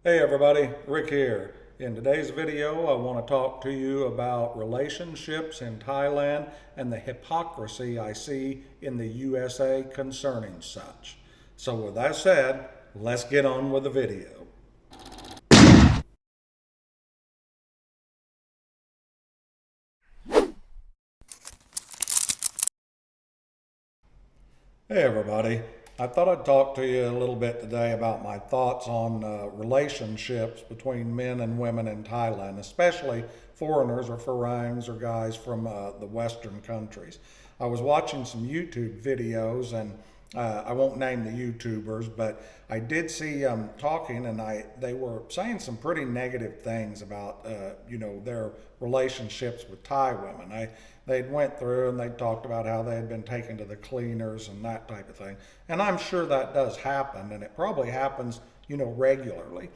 Hey everybody, Rick here. In today's video, I want to talk to you about relationships in Thailand and the hypocrisy I see in the USA concerning such. So with that said, let's get on with the video. Hey everybody, I thought I'd talk to you a little bit today about my thoughts on relationships between men and women in Thailand, especially foreigners or Farangs or guys from the Western countries. I was watching some YouTube videos and I won't name the YouTubers, but I did see talking, and they were saying some pretty negative things about their relationships with Thai women. They'd went through and they talked about how they had been taken to the cleaners and that type of thing, and I'm sure that does happen, and it probably happens regularly.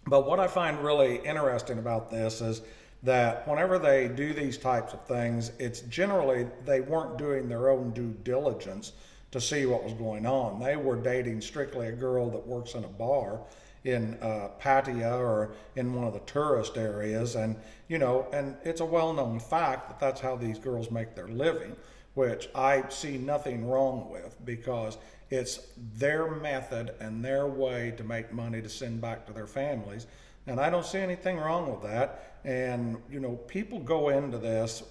But what I find really interesting about this is that whenever they do these types of things, it's generally they weren't doing their own due diligence to see what was going on. They were dating strictly a girl that works in a bar in Pattaya or in one of the tourist areas, and it's a well-known fact that that's how these girls make their living, which I see nothing wrong with because it's their method and their way to make money to send back to their families. And I don't see anything wrong with that. And, people go into this,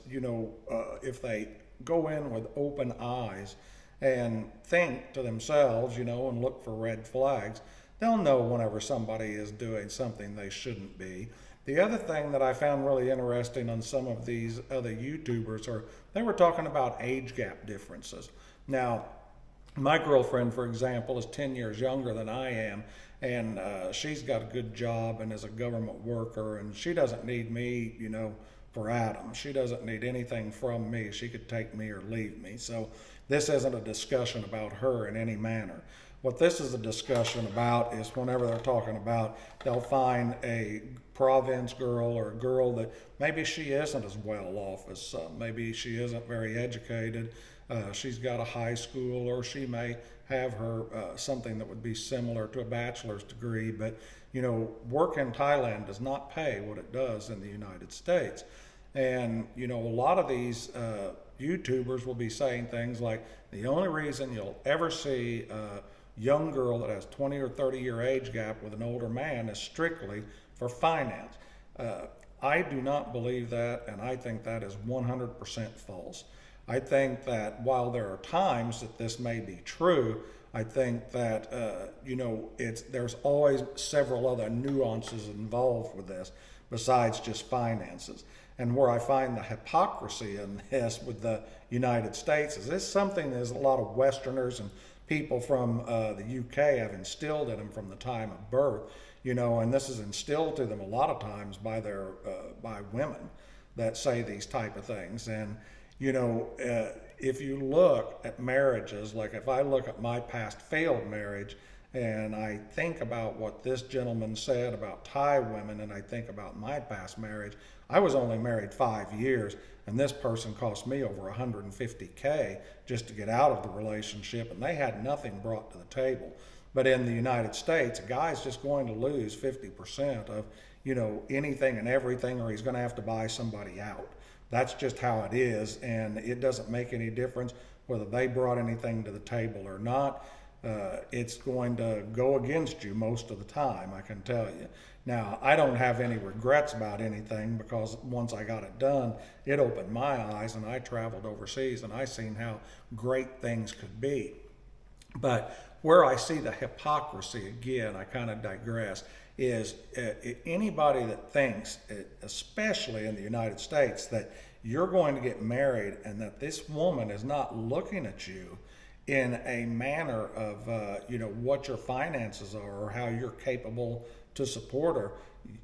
if they go in with open eyes and think to themselves, and look for red flags, they'll know whenever somebody is doing something they shouldn't be. The other thing that I found really interesting on some of these other YouTubers are they were talking about age gap differences. Now, my girlfriend, for example, is 10 years younger than I am, and she's got a good job and is a government worker, and she doesn't need me, for Adam. She doesn't need anything from me. She could take me or leave me. So this isn't a discussion about her in any manner. What this is a discussion about is whenever they're talking about, they'll find a province girl or a girl that maybe she isn't as well off as some. Maybe she isn't very educated. She's got a high school, or she may have her something that would be similar to a bachelor's degree. But, work in Thailand does not pay what it does in the United States. And, a lot of these YouTubers will be saying things like, the only reason you'll ever see a young girl that has 20 or 30-year age gap with an older man is strictly for finance. I do not believe that, and I think that is 100% false. I think that while there are times that this may be true, I think that there's always several other nuances involved with this besides just finances. And where I find the hypocrisy in this with the United States is this something that a lot of Westerners and people from the UK have instilled in them from the time of birth, and this is instilled to them a lot of times by by women that say these type of things. And if you look at marriages, like if I look at my past failed marriage and I think about what this gentleman said about Thai women, and I think about my past marriage, I was only married 5 years, and this person cost me over $150K just to get out of the relationship, and they had nothing brought to the table. But in the United States, a guy's just going to lose 50% of, anything and everything, or he's going to have to buy somebody out. That's just how it is, and it doesn't make any difference whether they brought anything to the table or not. It's going to go against you most of the time, I can tell you. Now, I don't have any regrets about anything because once I got it done, it opened my eyes, and I traveled overseas and I seen how great things could be. But where I see the hypocrisy, again, I kind of digress, is anybody that thinks, especially in the United States, that you're going to get married and that this woman is not looking at you in a manner of what your finances are or how you're capable to support her,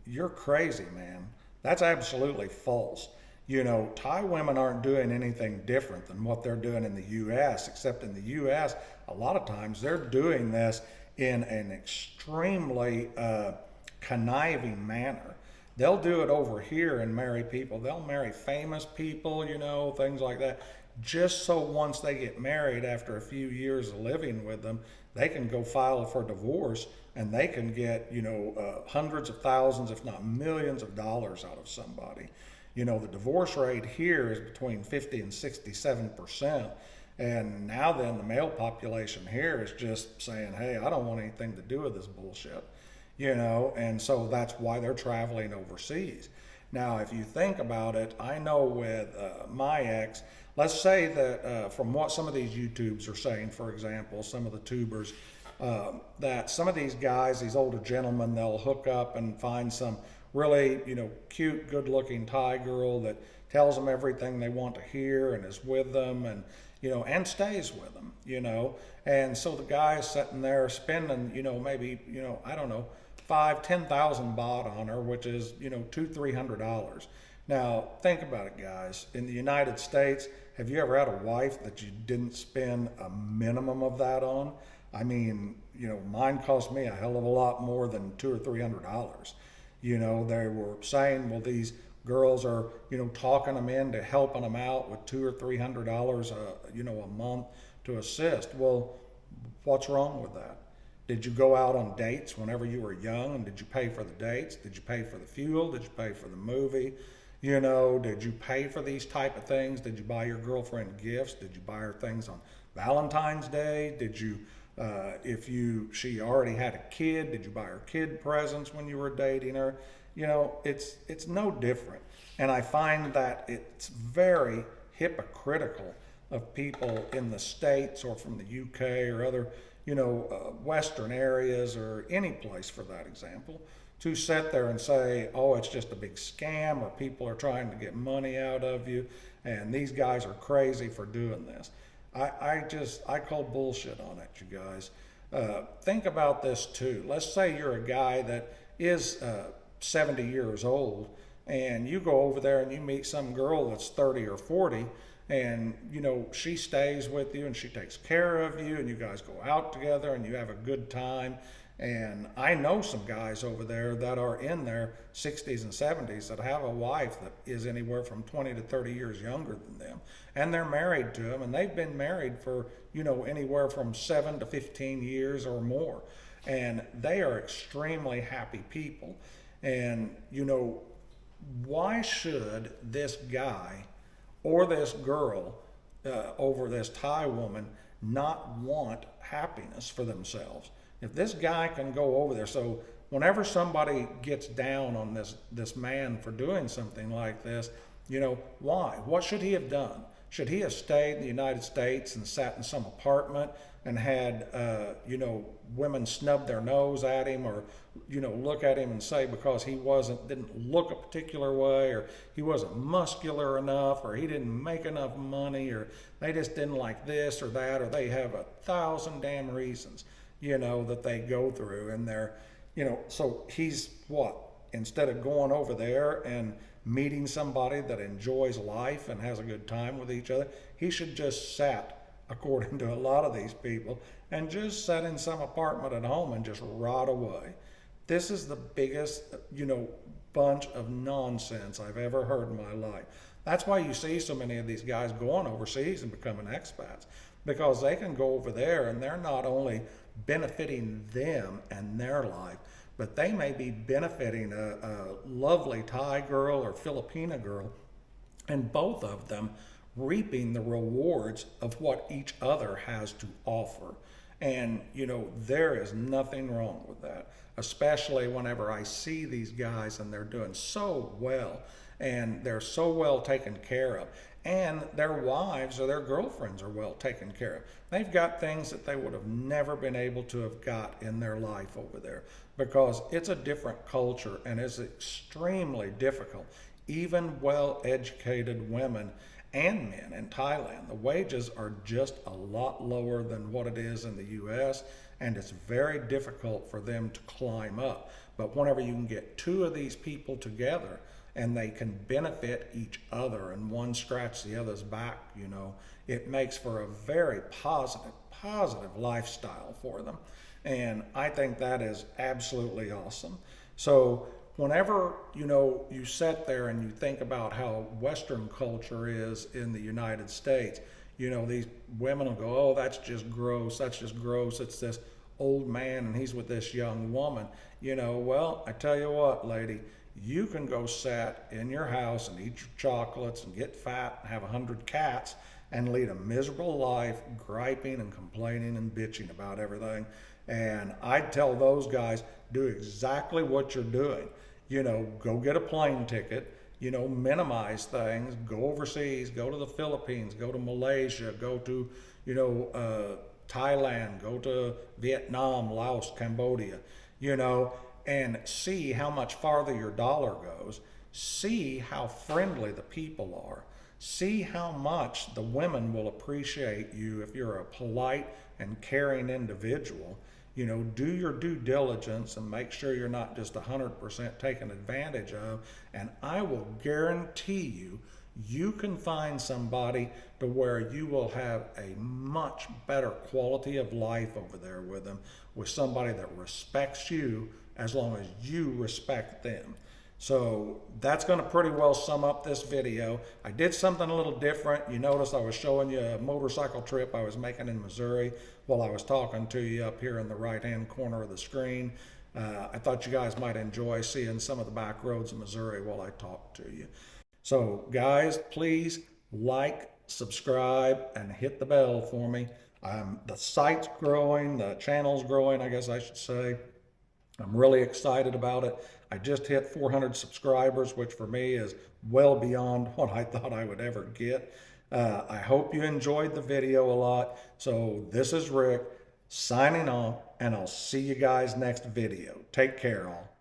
you're crazy, man. That's absolutely false. Thai women aren't doing anything different than what they're doing in the U.S., except in the U.S., a lot of times they're doing this in an extremely conniving manner. They'll do it over here and marry people. They'll marry famous people, things like that, just so once they get married after a few years of living with them, they can go file for divorce and they can get, hundreds of thousands, if not millions of dollars out of somebody. The divorce rate here is between 50 and 67%. And now then the male population here is just saying, hey, I don't want anything to do with this bullshit, and so that's why they're traveling overseas. Now, if you think about it, I know with my ex, let's say that from what some of these YouTubes are saying, for example, some of the tubers, that some of these guys, these older gentlemen, they'll hook up and find some really, cute, good-looking Thai girl that tells them everything they want to hear and is with them and, and stays with them, And so the guy is sitting there spending, maybe, I don't know, 5,000-10,000 baht on her, which is, $200-300. Now, think about it, guys. In the United States, have you ever had a wife that you didn't spend a minimum of that on? I mean, mine cost me a hell of a lot more than $200 or $300. They were saying, well, these girls are, talking them into helping them out with $200 or $300, a month to assist. Well, what's wrong with that? Did you go out on dates whenever you were young, and did you pay for the dates? Did you pay for the fuel? Did you pay for the movie? Did you pay for these type of things? Did you buy your girlfriend gifts? Did you buy her things on Valentine's Day? Did you, if she already had a kid, did you buy her kid presents when you were dating her? It's no different. And I find that it's very hypocritical of people in the States or from the UK or other, Western areas or any place for that example, to sit there and say, oh, it's just a big scam or people are trying to get money out of you and these guys are crazy for doing this. I call bullshit on it, you guys. Think about this too. Let's say you're a guy that is 70 years old and you go over there and you meet some girl that's 30 or 40 and she stays with you and she takes care of you and you guys go out together and you have a good time. And I know some guys over there that are in their 60s and 70s that have a wife that is anywhere from 20 to 30 years younger than them, and they're married to them, and they've been married for anywhere from 7 to 15 years or more, and they are extremely happy people. And why should this guy or this girl over this Thai woman not want happiness for themselves? If this guy can go over there, so whenever somebody gets down on this man for doing something like this, why? What should he have done? Should he have stayed in the United States and sat in some apartment and had, women snub their nose at him or, look at him and say because he didn't look a particular way or he wasn't muscular enough or he didn't make enough money or they just didn't like this or that or they have 1,000 damn reasons, that they go through and they're, so he's what? Instead of going over there and meeting somebody that enjoys life and has a good time with each other, he should just sat, according to a lot of these people, and just sat in some apartment at home and just rot away. This is the biggest, bunch of nonsense I've ever heard in my life. That's why you see so many of these guys going overseas and becoming expats, because they can go over there and they're not only benefiting them and their life, but they may be benefiting a lovely Thai girl or Filipina girl, and both of them reaping the rewards of what each other has to offer. And, there is nothing wrong with that, especially whenever I see these guys and they're doing so well and they're so well taken care of, and their wives or their girlfriends are well taken care of. They've got things that they would have never been able to have got in their life over there, because it's a different culture and it's extremely difficult. Even well-educated women and men in Thailand, the wages are just a lot lower than what it is in the US, and it's very difficult for them to climb up. But whenever you can get two of these people together and they can benefit each other and one scratch the other's back, it makes for a very positive lifestyle for them. And I think that is absolutely awesome. So whenever, you sit there and you think about how Western culture is in the United States, these women will go, oh, that's just gross, it's this. old man and he's with this young woman. Well, I tell you what, lady, you can go sit in your house and eat your chocolates and get fat and have 100 cats and lead a miserable life, griping and complaining and bitching about everything. And I'd tell those guys, do exactly what you're doing. Go get a plane ticket, minimize things, go overseas, go to the Philippines, go to Malaysia, go to, Thailand, go to Vietnam, Laos, Cambodia, and see how much farther your dollar goes. See how friendly the people are. See how much the women will appreciate you if you're a polite and caring individual. Do your due diligence and make sure you're not just 100% taken advantage of. And I will guarantee you can find somebody to where you will have a much better quality of life over there with them, with somebody that respects you as long as you respect them. So that's going to pretty well sum up this video. I did something a little different. You notice I was showing you a motorcycle trip I was making in Missouri while I was talking to you up here in the right-hand corner of the screen. I thought you guys might enjoy seeing some of the back roads of Missouri while I talk to you. So guys, please like, subscribe, and hit the bell for me. The site's growing, the channel's growing, I guess I should say. I'm really excited about it. I just hit 400 subscribers, which for me is well beyond what I thought I would ever get. I hope you enjoyed the video a lot. So this is Rick signing off, and I'll see you guys next video. Take care all.